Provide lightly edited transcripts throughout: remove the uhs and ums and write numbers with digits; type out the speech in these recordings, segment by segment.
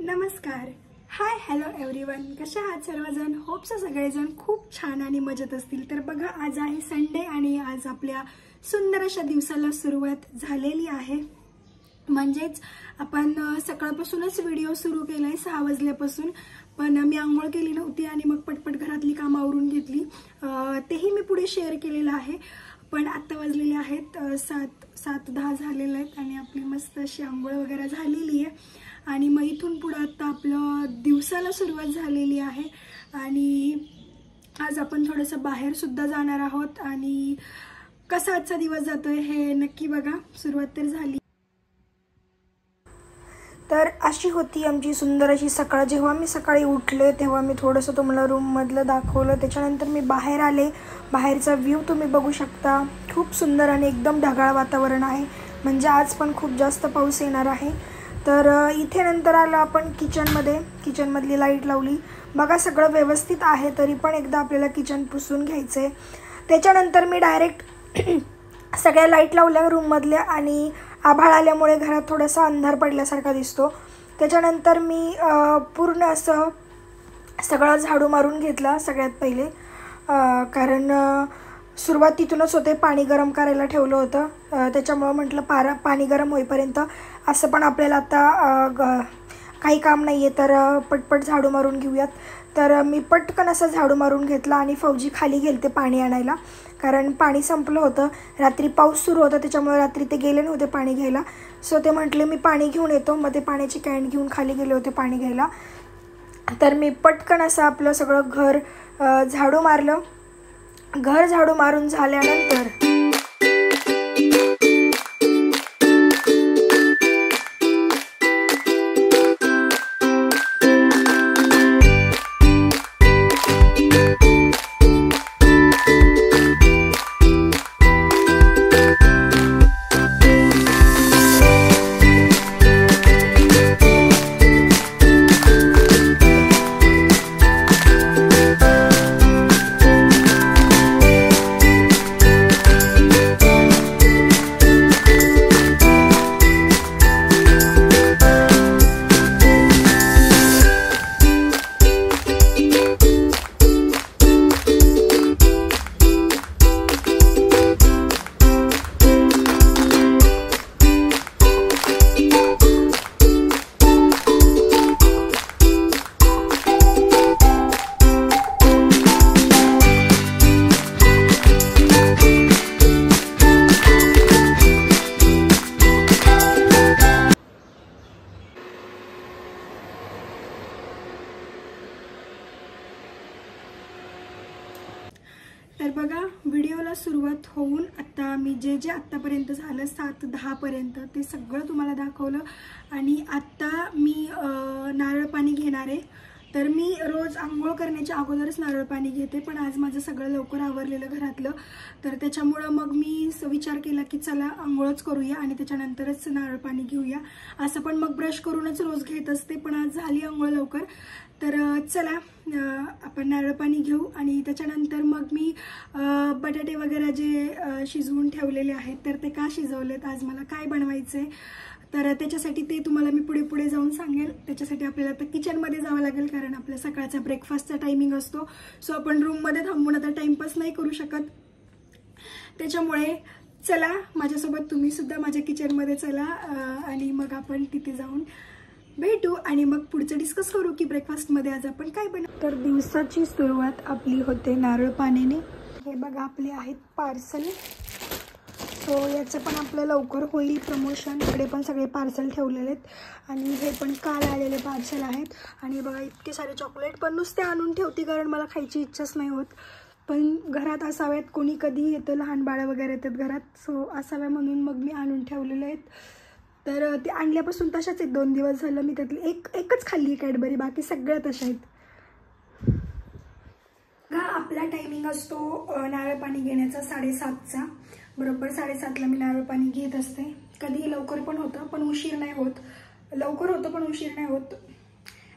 नमस्कार, हाय, hello everyone. कशा आहात सर्वजण? होप्स सगळेजण खूप छान आणि मजेत असतील. तर बघा, आज आहे संडे आणि आज आपल्या सुंदर अशा दिवसाला सुरुवात झालेली आहे. म्हणजेच आपण सकाळपासूनच व्हिडिओ सुरू केलाय 6 वाजल्यापासून. पण मी आंघोळ केली नव्हती आणि मग पटपट घरातली कामं आवरून घेतली. तेही मी पुढे शेअर केलेलं आहे. पण आता वाजलेले आहेत 7:10 झालेले आहेत आणि आपली मस्त अशी आंघोळ वगैरे झालेली आहे. आणि मग इथून पुढे आता आपलं दिवसाला सुरुवात झालेली आहे. आणि आज आपण थोडंसं बाहेर सुद्धा जाणार आहोत. आणि कसा आजचा दिवस जातोय हे नक्की बघा. सुरुवात तर झाली. तर अशी होती आमची सुंदर अशी सकाळ. जेव्हा मी सकाळी उठले तेव्हा मी थोडंसं तुम्हाला रूममधलं दाखवलं. त्याच्यानंतर मी बाहेर आले. बाहेरचा व्ह्यू तुम्ही बघू शकता. खूप सुंदर आणि एकदम ढगाळ वातावरण आहे. म्हणजे आज पण खूप जास्त पाऊस येणार आहे. तर इथे नंतर आलो आपण किचनमध्ये. किचनमधली लाईट लावली. बघा, सगळं व्यवस्थित आहे. तरी पण एकदा आपल्याला किचन पुसून घ्यायचं आहे. त्याच्यानंतर मी डायरेक्ट सगळ्या लाईट लावल्या रूममधल्या आणि आभाळ आल्यामुळे घरात थोडासा अंधार पडल्यासारखा दिसतो. त्याच्यानंतर मी पूर्ण असं सगळं झाडू मारून घेतला सगळ्यात पहिले. कारण सुरुवात तिथूनच होते. पाणी गरम करायला ठेवलं होतं. त्याच्यामुळं म्हटलं पाणी गरम होईपर्यंत असं पण आपल्याला आता काही काम नाही आहे, तर पटपट झाडू मारून घेऊयात. तर मी पटकन असं झाडू मारून घेतला आणि फौजी खाली गेलते पाणी आणायला. कारण पाणी संपलं होतं. रात्री पाऊस सुरू होता, त्याच्यामुळे रात्री ते गेले नव्हते पाणी घ्यायला. सो ते म्हटले मी पाणी घेऊन येतो. मग ते पाण्याची कॅन घेऊन खाली गेले होते पाणी घ्यायला. तर मी पटकन असं आपलं सगळं घर झाडू मारलं. घर झाडू मारून झाल्यानंतर तर बघा, व्हिडिओला सुरुवात होऊन आता मी जे आत्तापर्यंत झालं 7:10 पर्यंत ते सगळं तुम्हाला दाखवलं. आणि आत्ता मी नारळ पाणी घेणार आहे. तर मी रोज आंघोळ करण्याच्या अगोदरच नारळ पाणी घेते. पण आज माझं सगळं लवकर आवरलेलं घरातलं. तर त्याच्यामुळं मग मी विचार केला की चला आंघोळच करूया आणि त्याच्यानंतरच नारळ पाणी घेऊया. असं पण मग ब्रश करूनच रोज घेत असते, पण आज झाली आंघोळ लवकर. तर चला आपण नारळ पाणी घेऊ. आणि त्याच्यानंतर मग मी बटाटे वगैरे जे शिजवून ठेवलेले आहेत तर ते का शिजवलेत, आज मला काय बनवायचं आहे, तर त्याच्यासाठी ते तुम्हाला मी पुढे जाऊन सांगेल. त्याच्यासाठी आपल्याला आता किचनमध्ये जावं लागेल, कारण आपल्या सकाळचा ब्रेकफास्टचा टायमिंग असतो. सो आपण रूममध्ये थांबून आता टाइमपास नाही करू शकत. त्याच्यामुळे चला माझ्यासोबत तुम्ही सुद्धा माझ्या किचनमध्ये चला आणि मग आपण तिथे जाऊन भेटू आणि मग पुढचं डिस्कस करू की ब्रेकफास्टमध्ये आज आपण काय बनवू. तर दिवसाची सुरुवात आपली होते नारळ पाण्याने. हे बघा, आपले आहेत पार्सल. सो याचं पण आपलं लवकर होईल प्रमोशन. इकडे पण सगळे पार्सल ठेवलेले आहेत आणि हे पण काल आलेले पार्सल आहेत. आणि बघा, इतके सारे चॉकलेट पण नुसते आणून ठेवते कारण मला खायची इच्छाच नाही होत. पण घरात असाव्यात, कोणी कधी येतं, लहान बाळं वगैरे येतात घरात, सो असाव्या म्हणून मग मी आणून ठेवलेले आहेत. तर ते आणल्यापासून तशाच आहेत. 2 दिवस झालं. मी त्यातली एकच खाल्ली कॅडबरी, बाकी सगळ्या तशा आहेत. आपला टायमिंग असतो नारळ पाणी घेण्याचा 7:30चा. बरोबर 7:30ला मी नारळ पाणी घेत असते. कधी लवकर पण होतं पण उशीर नाही होत. लवकर होतं पण उशीर नाही होत.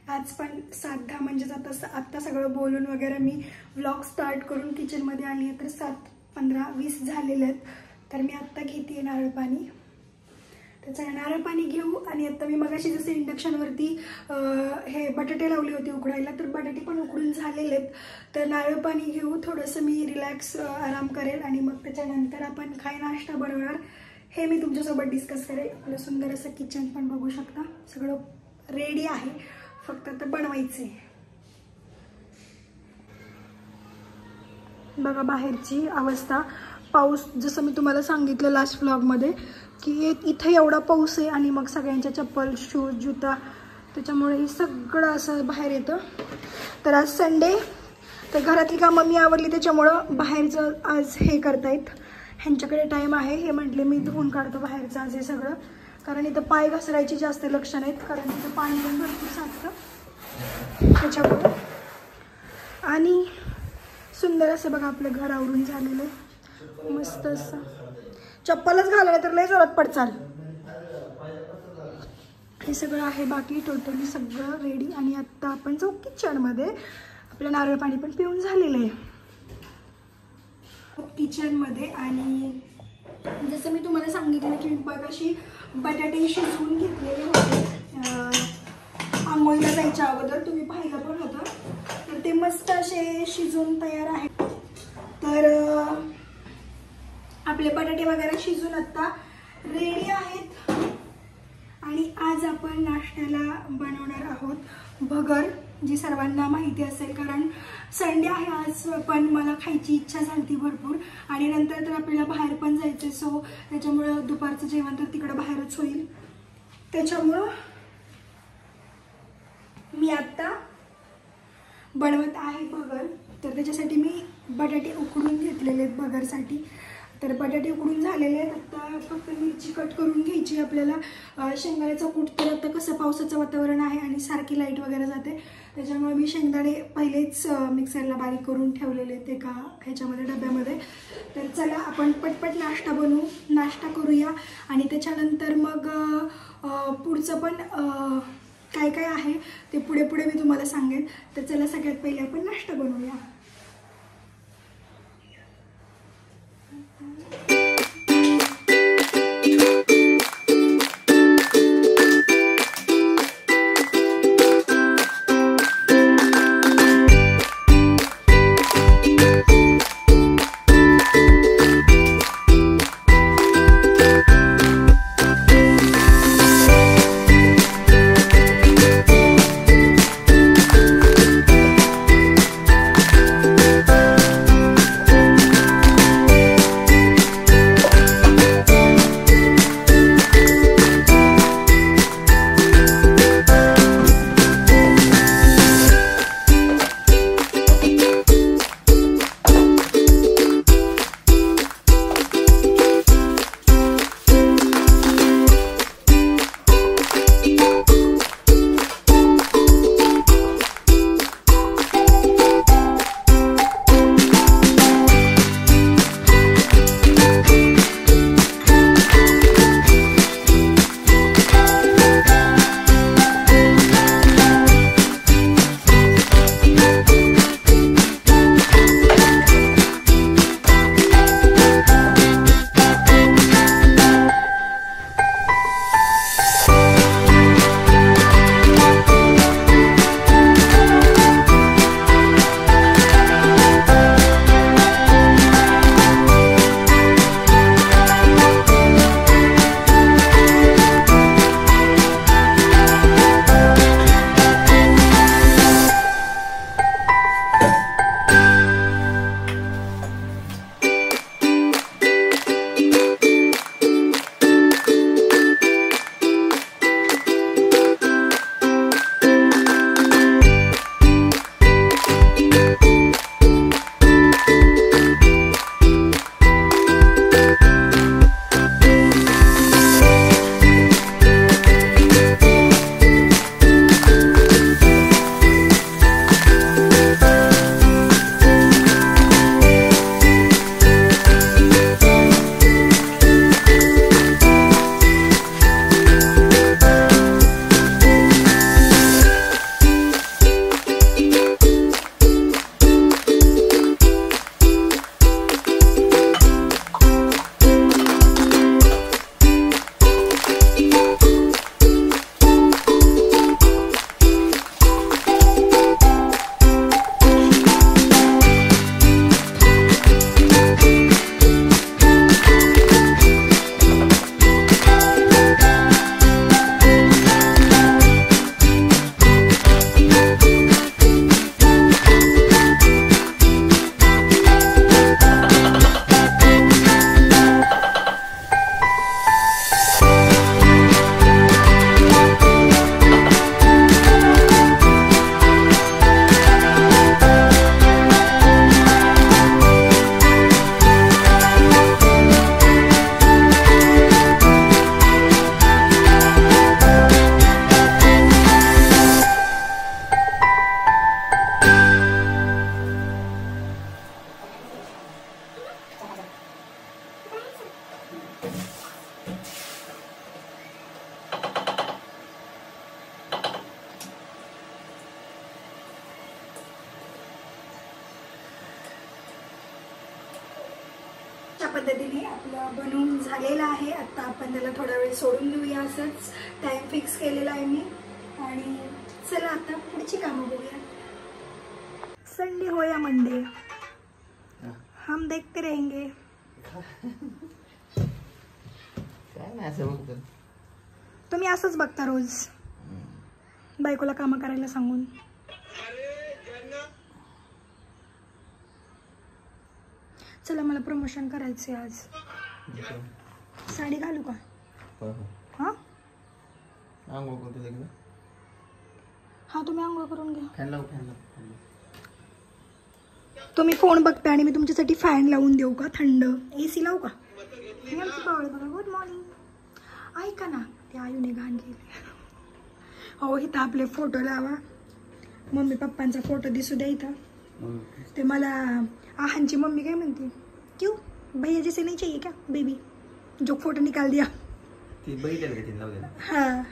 आज पण 7:10 म्हणजे आत्ता सगळं बोलून वगैरे मी व्लॉग स्टार्ट करून किचनमध्ये आली आहे. तर 7:15-20 झालेले आहेत. तर मी आत्ता घेते नारळ पाणी. त्याचं नारळ पाणी घेऊ. आणि आता मी मगाशी जसे इंडक्शनवरती हे बटाटे लावले होते उकडायला, तर बटाटे पण उकडून झालेले आहेत. तर नारळ पाणी घेऊ, थोडंसं मी रिलॅक्स आराम करेल आणि मग त्याच्यानंतर आपण काय नाश्ता बनवणार हे मी तुमच्यासोबत डिस्कस करेल. आपलं सुंदर असं किचन पण बघू शकता, सगळं रेडी आहे, फक्त आता बनवायचं आहे. बघा बाहेरची अवस्था, पाऊस जसं मी तुम्हाला सांगितलं लास्ट व्लॉगमध्ये की इथे एवढा पाऊस आहे आणि मग सगळ्यांच्या चप्पल, शूज, जुता, त्याच्यामुळे हे सगळं असं बाहेर येतं. तर आज संडे, तर घरातली कामं मी आवरली, त्याच्यामुळं बाहेरचं आज हे करतायत, ह्यांच्याकडे टाईम आहे. हे म्हटले मी धुवून काढतो बाहेरचं आज हे सगळं, कारण इथं पाय घसरायची जास्त लक्षण आहेत, कारण इथं पाणी पण भरपूर साचतं त्याच्यामुळं. आणि सुंदर असं बघा आपलं घर आवरून झालेलं आहे, मस्त असं. चप्पलच घालणार तर लय जोरात पडचाल. हे सगळं आहे, बाकी टोटली सगळं रेडी. आणि आत्ता आपण जाऊ किचनमध्ये, आपलं नारळ पाणी पण पिऊन झालेलं आहे किचनमध्ये. आणि जसं मी तुम्हाला सांगितलं की बघाशी बटाटे शिजवून घेतलेले होते आंघोळीला जायच्या अगोदर, तुम्ही पाहिलं पण होतं. तर ते मस्त असे शिजून तयार आहेत. तर आपले बटाटे वगैरे शिजून आता रेडी आहेत. आणि आज आपण नाश्त्याला बनवणार आहोत भगर, जी सर्वांना माहिती असेल, कारण संडे आहे आज, पण मला खायची इच्छा झाली भरपूर. आणि नंतर तर आपल्याला बाहेर पण जायचं, सो त्याच्यामुळं दुपारचं जेवण तर तिकडं बाहेरच होईल. त्याच्यामुळं मी आता बनवत आहे भगर. तर त्याच्यासाठी मी बटाटे उकडून घेतलेले आहेत भगरसाठी. तर बटाटे उकडून झालेले आहेत, आता फक्त मिरची कट करून घ्यायची आपल्याला. शेंगदाण्याचा कूट, तर आता कसं पावसाचं वातावरण आहे आणि सारखी लाईट वगैरे जाते, त्याच्यामुळे मी शेंगदाणे पहिलेच मिक्सरला बारीक करून ठेवलेले आहेत एका ह्याच्यामध्ये डब्यामध्ये. तर चला आपण पटपट नाश्ता बनवू, नाश्ता करूया. आणि त्याच्यानंतर मग पुढचं पण काय काय आहे ते पुढे पुढे मी तुम्हाला सांगेन. तर चला सगळ्यात पहिले आपण नाश्ता बनवूया. पद्धतीने आपलं बनवून झालेलं आहे. आता आपण त्याला थोडा वेळ सोडून देऊया. असंच टाइम फिक्स केलेला आहे मी. आणि चला आता पुढची कामं बघूया. संडे हो या मंडे हम देखते रहेंगे. तुम्ही असंच बघता रोज बायकोला कामं करायला सांगून. चला मला प्रमोशन करायचे आज. साडी घालू का? हा हा तुम्ही आंघोळ करून घ्या. तुम्ही फोन बघता आणि मी तुमच्यासाठी फॅन लावून देऊ का? थंड AC लावू का? बघा गुड मॉर्निंग. ऐका ना ते आयुने घाण केले. हो इथं आपले फोटो लावा. मम्मी पप्पांचा फोटो दिसू द्या इथं. ते मला आहांची मम्मी काय म्हणते, क्यों भैया जैसे नहीं चाहिए क्या बेबी, जो फोटो निकाल दिया. हाँ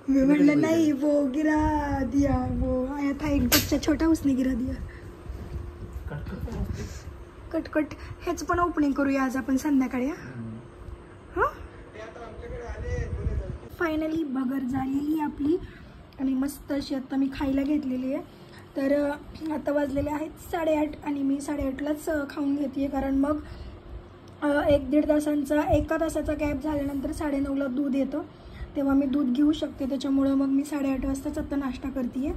मैं म्हटलं नहीं वो गिरा दिया, वो आया था एक बच्चा छोटा उसने गिरा दिया. कट हेच पण ओपनिंग करूया आज आपण संध्याकाळी. हां फायनली बगर झालेली आपली आणि मस्त अशी आता मी खायला घेतलेली आहे. तर आता वाजलेले आहेत 8:30 आणि मी 8:30लाच खाऊन घेते. कारण मग 1-1.5 तासांचा 1 तासाचा गॅप झाल्यानंतर 9:30ला दूध येतं, तेव्हा मी दूध घेऊ शकते. त्याच्यामुळं मग मी 8:30 वाजताच आता नाश्ता करते आहे.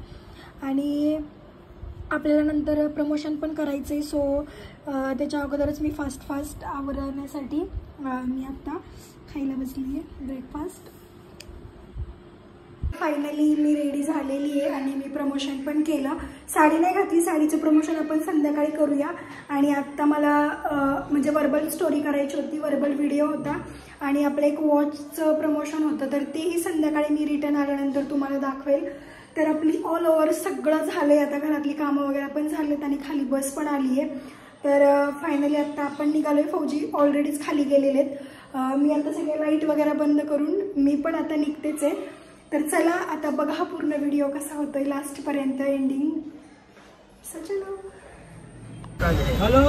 आणि आपल्याला नंतर प्रमोशन पण करायचं आहे. सो त्याच्या अगोदरच मी फास्ट आवरण्यासाठी मी आत्ता खायला बसली आहे ब्रेकफास्ट. फायनली मी रेडी झालेली आहे आणि मी प्रमोशन पण केलं. साडी नाही घातली, साडीचं प्रमोशन आपण संध्याकाळी करूया. आणि आत्ता मला म्हणजे वर्बल स्टोरी करायची होती, वर्बल व्हिडिओ होता आणि आपलं एक वॉचचं प्रमोशन होतं. तर तेही संध्याकाळी मी रिटर्न आल्यानंतर तुम्हाला दाखवेल. तर आपली ऑल ओव्हर सगळं झालं आहे. आता घरातली कामं वगैरे पण झालेत आणि खाली बस पण आली आहे. तर फायनली आत्ता आपण निघालो आहे. फौजी ऑलरेडीच खाली गेलेले आहेत. मी आता सगळे लाईट वगैरे बंद करून मी पण आता निघतेच आहे. तर चला आता बघा पूर्ण व्हिडिओ कसा होतोय लास्टपर्यंत एंडिंग. चलो हॅलो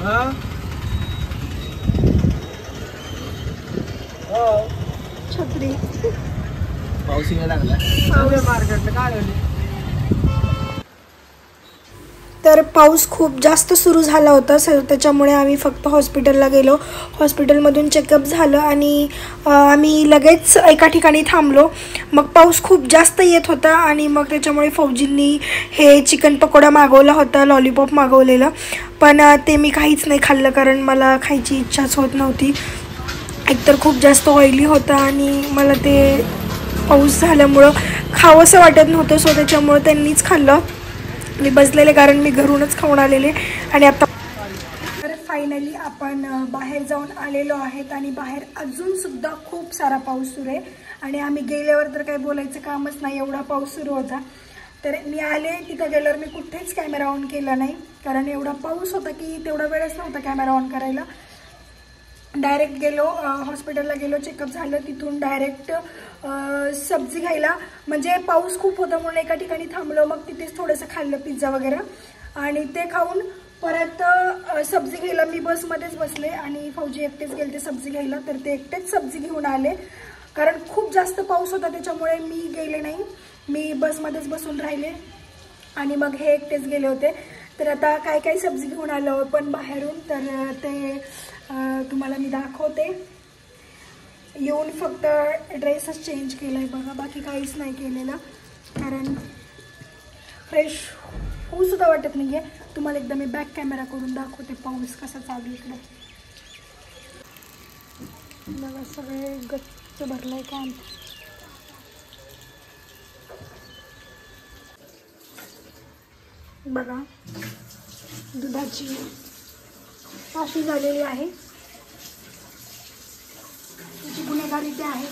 हां छत्री पाऊस यायला लागला. मार्केटला काढवली. तर पाऊस खूप जास्त सुरू झाला होता. त्याच्यामुळे आम्ही फक्त हॉस्पिटलला गेलो. हॉस्पिटलमधून चेकअप झालं आणि आम्ही लगेच एका ठिकाणी थांबलो. मग पाऊस खूप जास्त येत होता आणि मग त्याच्यामुळे फौजींनी हे चिकन पकोडा मागवला होता, लॉलीपॉप मागवलेलं. पण ते मी काहीच नाही खाल्लं कारण मला खायची इच्छाच होत नव्हती. एकतर खूप जास्त ऑइली होता आणि मला ते पाऊस झाल्यामुळं खावंसं वाटत नव्हतं. सो त्याच्यामुळं त्यांनीच खाल्लं. मी बसलेले कारण मी घरूनच खाऊन आलेले. आणि आता तर फायनली आपण बाहेर जाऊन आलेलो आहेत आणि बाहेर अजूनसुद्धा खूप सारा पाऊस सुरू आहे. आणि आम्ही गेल्यावर तर काही बोलायचं कामच नाही, एवढा पाऊस सुरू होता. तर मी आले तिथं गेल्यावर मी कुठेच कॅमेरा ऑन केला नाही कारण एवढा पाऊस होता की तेवढा वेळच नव्हता कॅमेरा ऑन करायला. डायरेक्ट गेलो हॉस्पिटलला गेलो, चेकअप झालं. तिथून डायरेक्ट सब्जी घ्यायला, म्हणजे पाऊस खूप होता म्हणून एका ठिकाणी थांबलो. मग तिथेच थोडंसं खाल्लं पिझ्झा वगैरे आणि ते खाऊन परत सब्जी घ्यायला मी बसमध्येच बसले आणि फौजी एकटेच गेले ते सब्जी घ्यायला. तर ते एकटेच सब्जी घेऊन आले कारण खूप जास्त पाऊस होता त्याच्यामुळे मी गेले नाही. मी बसमध्येच बसून राहिले आणि मग हे एकटेच गेले होते. तर आता काय काय सब्जी घेऊन आलो पण बाहेरून, तर ते तुम्हाला मी दाखवते. येऊन फक्त ड्रेसच चेंज केला आहे बघा, बाकी काहीच नाही केलेलं कारण फ्रेश होऊसुद्धा वाटत नाही आहे. तुम्हाला एकदा मी बॅक कॅमेरा करून दाखवते पाऊस कसा चालू इकडे. बघा सगळे गच्च भरलं आहे काम. बघा दुधाची अशी झालेली आहे, त्याची गुन्हेगारी ते आहे.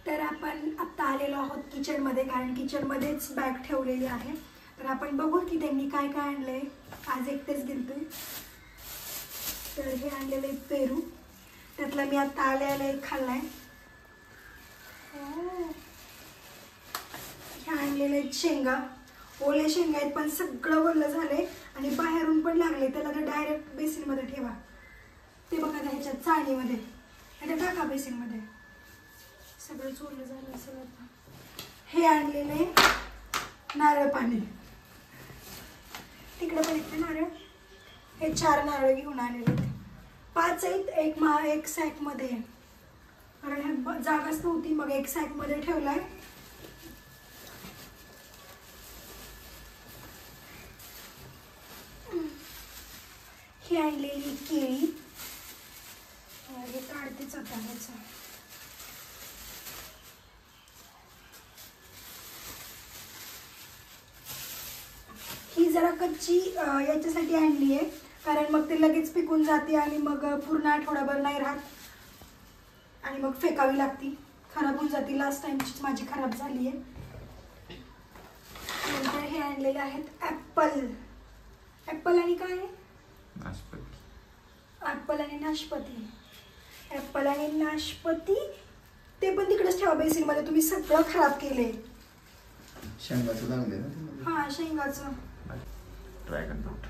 तर आपण आत्ता आलेलो आहोत किचनमध्ये कारण किचनमध्येच बॅग ठेवलेली आहे. तर आपण बघू की त्यांनी काय काय आणलंय. आज एकटेच गेलतोय. तर हे आणलेलं आहे पेरू, त्यातला मी आत्ता आलेला एक खाल्लाय. ह्या आणलेल्या आहेत शेंगा, ओल्या शेंगा आहेत पण सगळं ओलं झालंय आणि बाहेरून पण लागले. त्याला तर डायरेक्ट बेसिनमध्ये ठेवा. ते बघा ह्याच्यात चाळणीमध्ये आता टाका बेसिनमध्ये. सगळं ओलं झालं असेल आता. हे आणलेले नारळ पाणी, तिकडे पण इथे नारळ. हे 4 नारळ घेऊन आलेले, 5 आहेत. एक सॅक मध्ये, कारण हे जागाच नव्हती मग एक सॅक मध्ये ठेवलाय. ही आणलेली केळी, हे काढतेच आता ह्याचं. ही जरा कच्ची याच्यासाठी आणली आहे, कारण मग ते लगेच पिकून जाते आणि मग पूर्ण आठवडाभर नाही राहत आणि मग फेकावी लागती, खराब होऊन जाते. लास्ट टाइमची माझी खराब झाली आहे. नंतर हे आणलेले आहेत ॲपल. ॲपल आणि काय आहे? ॲपल आणि नाशपती. ॲपल आणि नाशपती ते पण तिकडेच ठेवा बेसिनमध्ये. तुम्ही सगळं खराब केले. शेंगाचं लागले ना. हा शेंगाचं. Dragon fruit.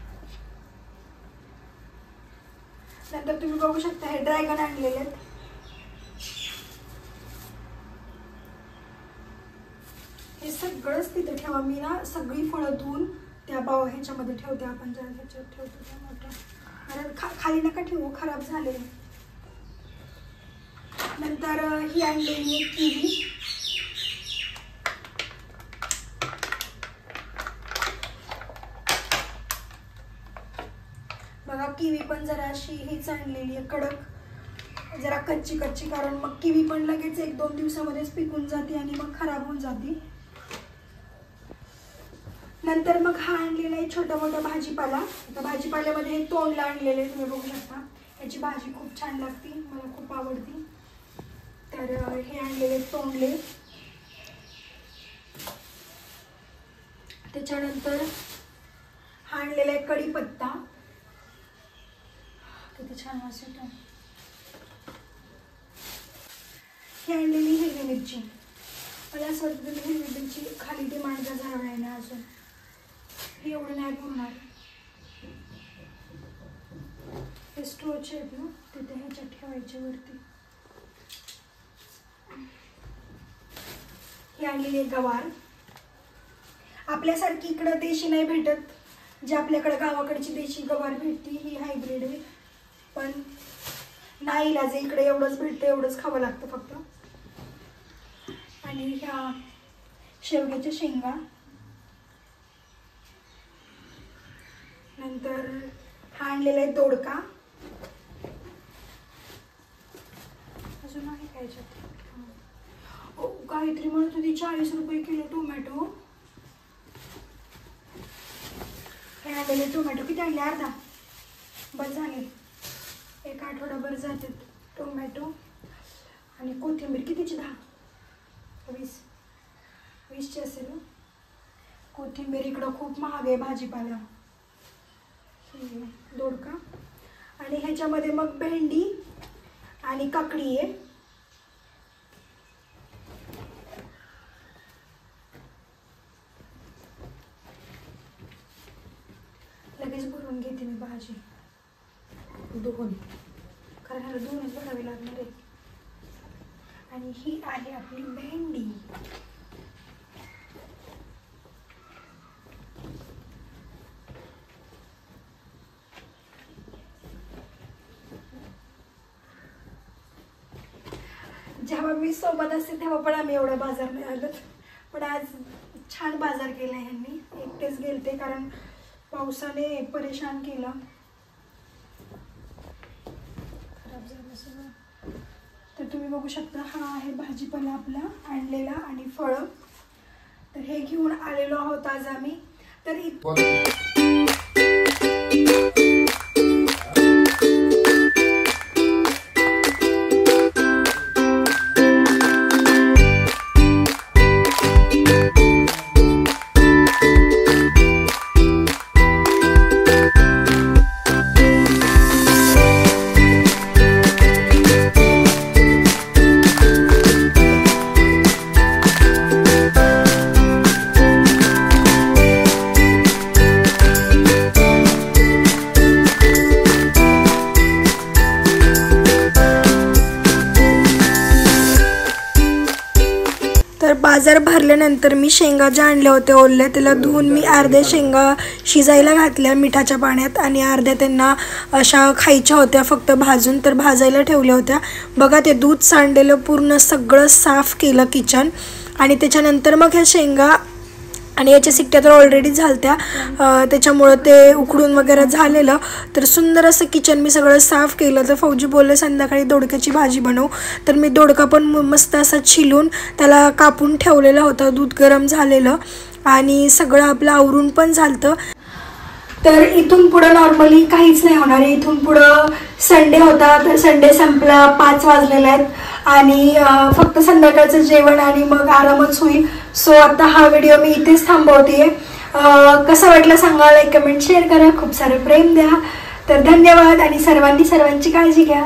नंतर तुम्ही बघू शकता हे ड्रॅगन आणलेले आहेत. हे सगळंच तिथे ठेवा. मी ना सगळी फळं धुवून त्या ह्याच्यामध्ये ठेवते. आपण ज्या ह्याच्यात ठेवतो त्या मोठ्या, कारण खाली नका ठेवू, खराब झाले. नंतर ही आणलेली किवी. बघा किवी पण जरा अशी हीच आणलेली आहे, कडक, जरा कच्ची कच्ची, कारण मग किवी पण लगेच 1-2 दिवसामध्येच पिकून जाते आणि मग खराब होऊन जाते. नंतर मग हा आणलेला आहे छोटा मोठा भाजीपाला. आता भाजीपाल्यामध्ये हे तोंडला आणलेले आहे, तुम्ही बघू शकता. याची भाजी खूप छान लागते, मला खूप आवडती. तर हे आणलेले तोंडले. त्याच्यानंतर हा आणलेला आहे कढीपत्ता, किती छान वास येतो. ही आणलेली हिरवी मिरची. मला असं वाटतं हिरवी मिरची खाली डिमांड झाला नाही ना अजून, हे एवढं नाही पुरणार. हे स्टोरचे आहेत ना, तिथे ह्याच्यात ठेवायचे वरती. ही आणलेली गवार. आपल्यासारखी इकडं देशी नाही भेटत, जे आपल्याकडे गावाकडची देशी गवार भेटती ही हायब्रिड आहे. पण नाही इलाज, इकडे एवढंच भेटतं, एवढंच खावं लागतं फक्त. आणि ह्या शेवग्याच्या शेंगा. नंतर हा आणलेला आहे दोडका. अजून आहे काय याच्यात? गायत्री म्हणत होती 40 रुपये किलो टोमॅटो. हे आणलेले टोमॅटो किती आणले? अर्धा बस झाले, 1 आठवडाभर जाते टोमॅटो. आणि कोथिंबीर कितीची? 10-20ची असेल. कोथिंबीर इकडं खूप महाग आहे भाजीपाला. दोडका. आणि ह्याच्यामध्ये मग भेंडी आणि काकडी आहे. लगेच भरून घेते मी भाजी धुवून, कारण ह्याला धुवूनच भरावी लागणार आहे. आणि ही आहे आपली भेंडी. जेव्हा मी सोबत असते तेव्हा पण आम्ही एवढा बाजार नाही आलो, पण आज छान बाजार केला ह्यांनी. एकटेच गेलते कारण पावसाने परेशान केलं, खराब झालं सगळं. तर तुम्ही बघू शकता हा आहे भाजीपाला आपला आणलेला आणि फळं. तर हे घेऊन आलेलो आहोत आज आम्ही. तर बाजार भरल्यानंतर मी शेंगा ज्या आणल्या होत्या ओल्या त्याला धुवून मी अर्ध्या शेंगा शिजायला घातल्या मिठाच्या पाण्यात आणि अर्ध्या त्यांना अशा खायच्या होत्या फक्त भाजून, तर भाजायला ठेवल्या होत्या. बघा ते दूध सांडलेलं पूर्ण सगळं साफ केलं किचन आणि त्याच्यानंतर मग ह्या शेंगा आणि याच्या सिट्ट्या तर ऑलरेडी झालत्या त्याच्यामुळं ते उकडून वगैरे झालेलं. तर सुंदर असं किचन मी सगळं साफ केलं. तर फौजी बोलले संध्याकाळी दोडक्याची भाजी बनव, तर मी दोडका पण मस्त असा छिलून त्याला कापून ठेवलेला होता. दूध गरम झालेलं आणि सगळं आपलं आवरून पण झालतं. तर इथून पुढं नॉर्मली काहीच नाही होणार आहे. इथून पुढं संडे होता तर संडे संपला, 5 वाजलेले आहेत आणि फक्त संध्याकाळचं जेवण आणि मग आरामच होईल. सो आता हा व्हिडिओ मी इथेच थांबवते. कसा वाटला सांगा, लाईक कमेंट शेअर करा, खूप सारं प्रेम द्या. तर धन्यवाद आणि सर्वांनी सर्वांची काळजी घ्या.